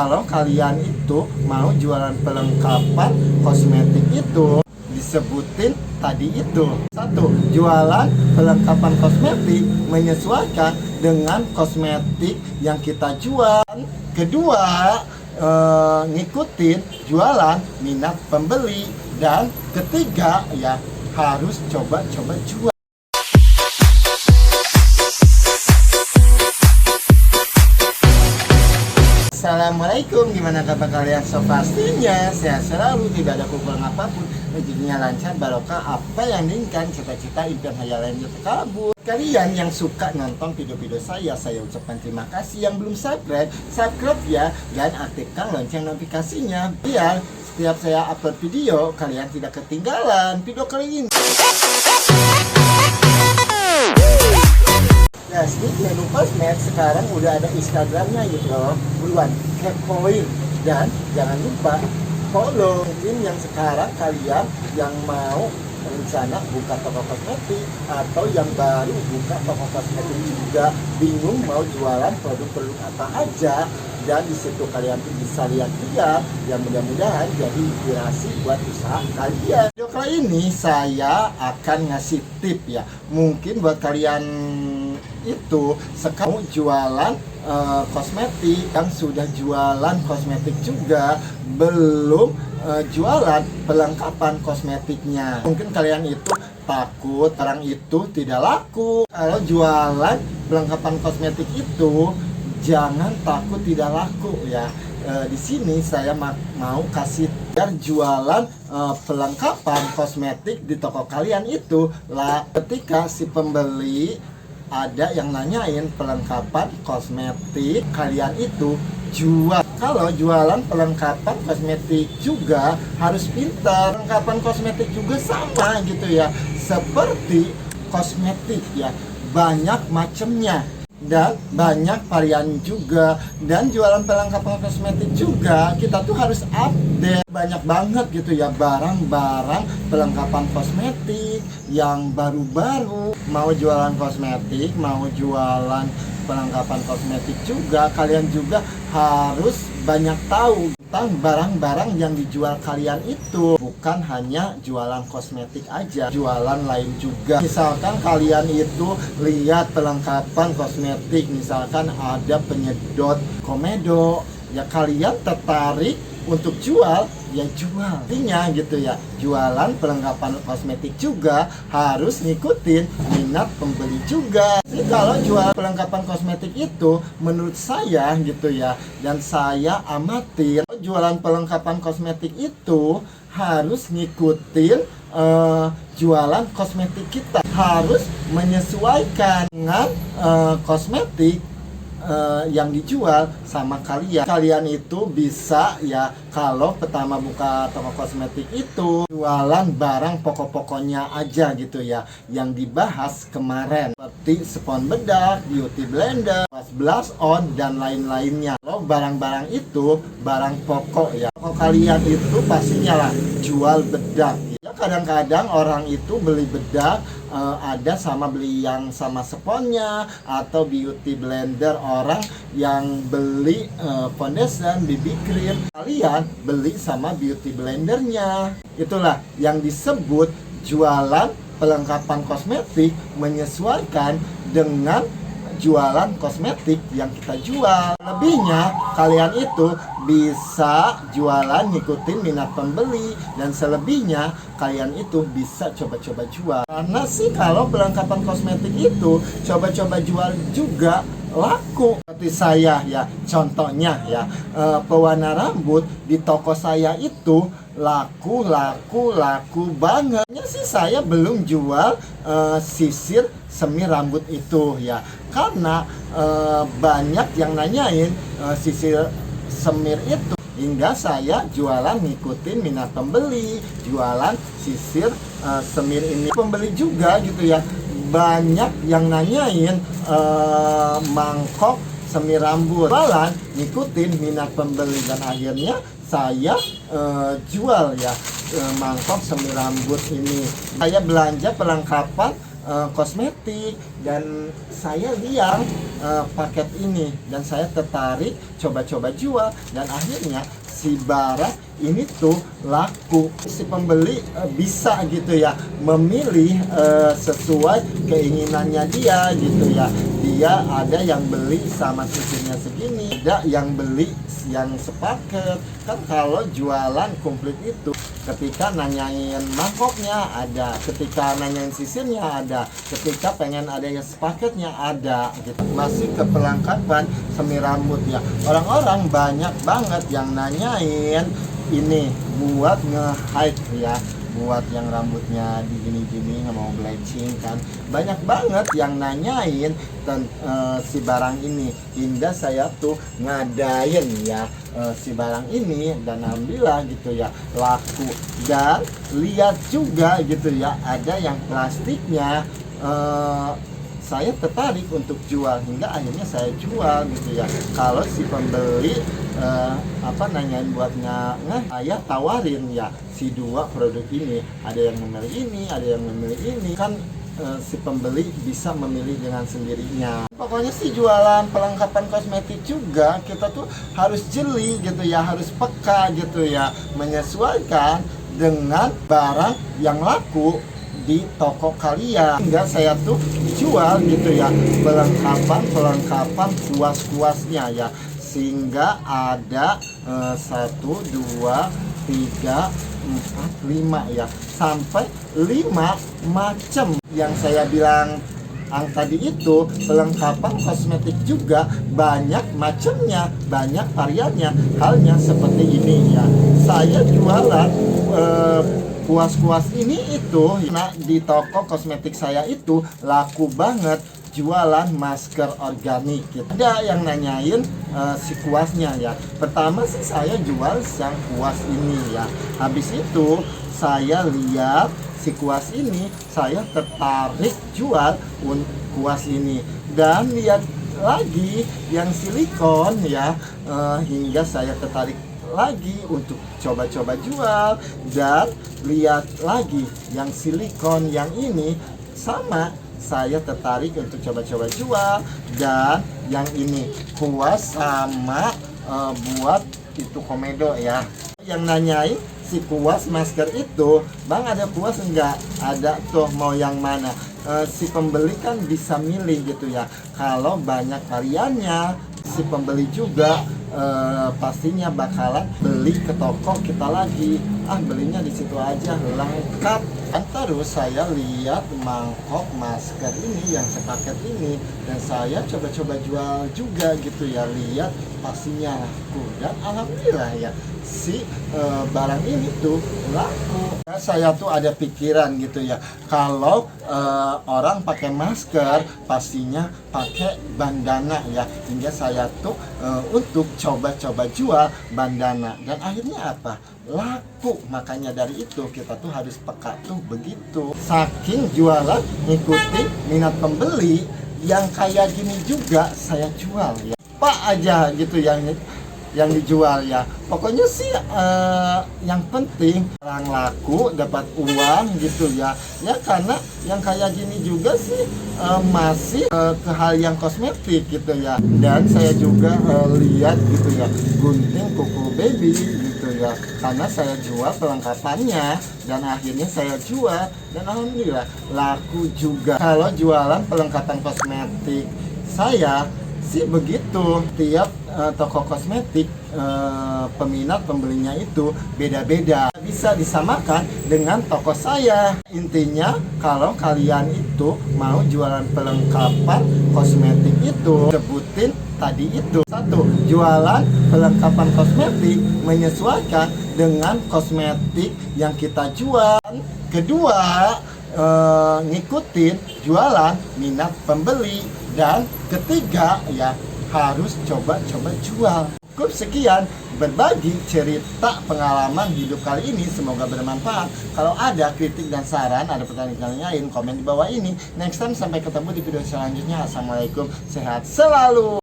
Kalau kalian itu mau jualan perlengkapan kosmetik itu disebutin tadi itu. Satu, jualan perlengkapan kosmetik menyesuaikan dengan kosmetik yang kita jual. Kedua, ngikutin jualan minat pembeli. Dan ketiga, ya harus coba-coba jual. Assalamualaikum, gimana kabar kalian? So pastinya sehat selalu, tidak ada kekurangan apapun, rezekinya lancar, barokah, apa yang diinginkan, cita-cita, impian, hayalan terkabul. Kalian yang suka nonton video-video saya ucapkan terima kasih. Yang belum subscribe ya, dan aktifkan lonceng notifikasinya biar setiap saya upload video kalian tidak ketinggalan video kali ini. Ya, sedikit menu kosmet sekarang udah ada Instagramnya gitu loh. Buruan kepoin dan jangan lupa follow. Mungkin yang sekarang kalian yang mau rencana buka toko kosmetik atau yang baru buka toko kosmetik juga bingung mau jualan produk-produk apa aja, dan di situ kalian bisa lihat-lihat yang mudah-mudahan jadi inspirasi buat usaha kalian. Video kali ini saya akan ngasih tip ya, mungkin buat kalian itu sekarang jualan kosmetik, yang sudah jualan kosmetik juga belum jualan perlengkapan kosmetiknya. Mungkin kalian itu takut barang itu tidak laku. Kalau jualan perlengkapan kosmetik itu jangan takut tidak laku ya. Di sini saya mau kasih biar jualan perlengkapan kosmetik di toko kalian itu lah, ketika si pembeli ada yang nanyain perlengkapan kosmetik kalian itu jual. Kalau jualan perlengkapan kosmetik juga harus pintar. Perlengkapan kosmetik juga sama gitu ya, seperti kosmetik ya, banyak macamnya dan banyak varian juga. Dan jualan perlengkapan kosmetik juga kita tuh harus update, banyak banget gitu ya barang-barang perlengkapan kosmetik yang baru-baru. Mau jualan kosmetik, mau jualan perlengkapan kosmetik juga, kalian juga harus banyak tahu tentang barang-barang yang dijual kalian itu. Bukan hanya jualan kosmetik aja, jualan lain juga. Misalkan kalian itu lihat perlengkapan kosmetik, misalkan ada penyedot komedo, ya kalian tertarik untuk jual, ya jual. Artinya gitu ya, jualan perlengkapan kosmetik juga harus ngikutin minat pembeli juga. Jadi kalau jual perlengkapan kosmetik itu menurut saya gitu ya, dan saya amatir, jualan perlengkapan kosmetik itu harus ngikutin jualan kosmetik kita, harus menyesuaikan dengan kosmetik yang dijual sama kalian. Kalian itu bisa ya, kalau pertama buka toko kosmetik itu jualan barang pokok-pokoknya aja gitu ya, yang dibahas kemarin seperti spons bedak, beauty blender, blush on, dan lain-lainnya. Kalau barang-barang itu barang pokok ya, kalau kalian itu pastinya lah jual bedak ya. Kadang-kadang orang itu beli bedak ada sama beli yang sama sponnya, atau beauty blender orang yang beli foundation, BB cream, kalian beli sama beauty blendernya. Itulah yang disebut jualan perlengkapan kosmetik menyesuaikan dengan jualan kosmetik yang kita jual. Lebihnya kalian itu bisa jualan ngikutin minat pembeli, dan selebihnya kalian itu bisa coba-coba jual. Karena sih kalau perlengkapan kosmetik itu coba-coba jual juga laku. Seperti saya ya, contohnya ya, pewarna rambut di toko saya itu laku banget. Sih saya belum jual sisir semir rambut itu ya, karena banyak yang nanyain sisir semir itu, hingga saya jualan ngikutin minat pembeli, jualan sisir semir ini. Pembeli juga gitu ya, banyak yang nanyain mangkok semir rambut, jualan ngikutin minat pembeli, dan akhirnya saya jual ya mangkok semir rambut ini. Saya belanja perlengkapan kosmetik, dan saya lihat paket ini dan saya tertarik coba-coba jual, dan akhirnya si barang ini tuh laku. Si pembeli bisa gitu ya memilih sesuai keinginannya dia gitu ya. Dia ada yang beli sama susunya segini, ada yang beli yang sepaket. Kan kalau jualan komplit itu ketika nanyain mangkoknya ada, ketika nanyain sisirnya ada, ketika pengen ada yang sepaketnya ada gitu. Masih ke perlengkapan semi rambut ya, orang-orang banyak banget yang nanyain ini buat nge-hide ya, buat yang rambutnya digini-gini nggak mau bleaching kan, banyak banget yang nanyain si barang ini, hingga saya tuh ngadain ya si barang ini, dan alhamdulillah gitu ya laku. Dan lihat juga gitu ya, ada yang plastiknya saya tertarik untuk jual, hingga akhirnya saya jual gitu ya. Kalau si pembeli nanyain buatnya, saya tawarin ya si dua produk ini, ada yang memilih ini, ada yang memilih ini, kan si pembeli bisa memilih dengan sendirinya. Pokoknya sih jualan perlengkapan kosmetik juga kita tuh harus jeli gitu ya, harus peka gitu ya, menyesuaikan dengan barang yang laku di toko kalian. Hingga saya tuh jual gitu ya perlengkapan kuas-kuasnya ya, sehingga ada 1, 2, 3, 4, 5 ya, sampai 5 macam yang saya bilang tadi itu. Perlengkapan kosmetik juga banyak macamnya, banyak variannya. Halnya seperti ini ya, saya jualan kuas-kuas ini itu. Nah, di toko kosmetik saya itu laku banget jualan masker organik gitu. Ada yang nanyain si kuasnya ya. Pertama sih saya jual yang kuas ini ya. Habis itu saya lihat si kuas ini, saya tertarik jual kuas ini, dan lihat lagi yang silikon ya, hingga saya tertarik lagi untuk coba-coba jual, dan lihat lagi yang silikon yang ini sama, saya tertarik untuk coba-coba jual. Dan yang ini kuas sama buat itu komedo ya. Yang nanyain si kuas masker itu, bang ada kuas enggak? Ada tuh, mau yang mana? Si pembeli kan bisa milih gitu ya. Kalau banyak variannya, si pembeli juga pastinya bakalan beli ke toko kita lagi. Belinya di situ aja lengkap. Terus saya lihat mangkok masker ini yang sepaket ini, dan saya coba-coba jual juga gitu ya. Lihat pastinya laku, dan alhamdulillah ya si barang ini tuh laku. Saya tuh ada pikiran gitu ya, kalau orang pakai masker pastinya pakai bandana ya, hingga saya tuh untuk coba-coba jual bandana, dan akhirnya apa? Laku. Makanya dari itu kita tuh harus peka tuh begitu. Saking jualan ngikutin minat pembeli, yang kayak gini juga saya jual ya. Pak aja gitu yang dijual ya. Pokoknya sih yang penting orang laku dapat uang gitu ya. Ya karena yang kayak gini juga sih masih ke hal yang kosmetik gitu ya. Dan saya juga lihat gitu ya gunting kuku baby gitu ya. Karena saya jual perlengkapannya, dan akhirnya saya jual, dan alhamdulillah laku juga. Kalau jualan perlengkapan kosmetik saya sih begitu. Tiap toko kosmetik peminat pembelinya itu beda-beda, bisa disamakan dengan toko saya. Intinya kalau kalian itu mau jualan perlengkapan kosmetik itu, sebutin tadi itu. 1, jualan perlengkapan kosmetik menyesuaikan dengan kosmetik yang kita jual. Kedua, ngikutin jualan minat pembeli. Dan ketiga ya, harus coba-coba jual. Cukup sekian berbagi cerita pengalaman hidup kali ini, semoga bermanfaat. Kalau ada kritik dan saran, ada pertanyaan lain, komen di bawah ini. Next time, sampai ketemu di video selanjutnya. Assalamualaikum, sehat selalu.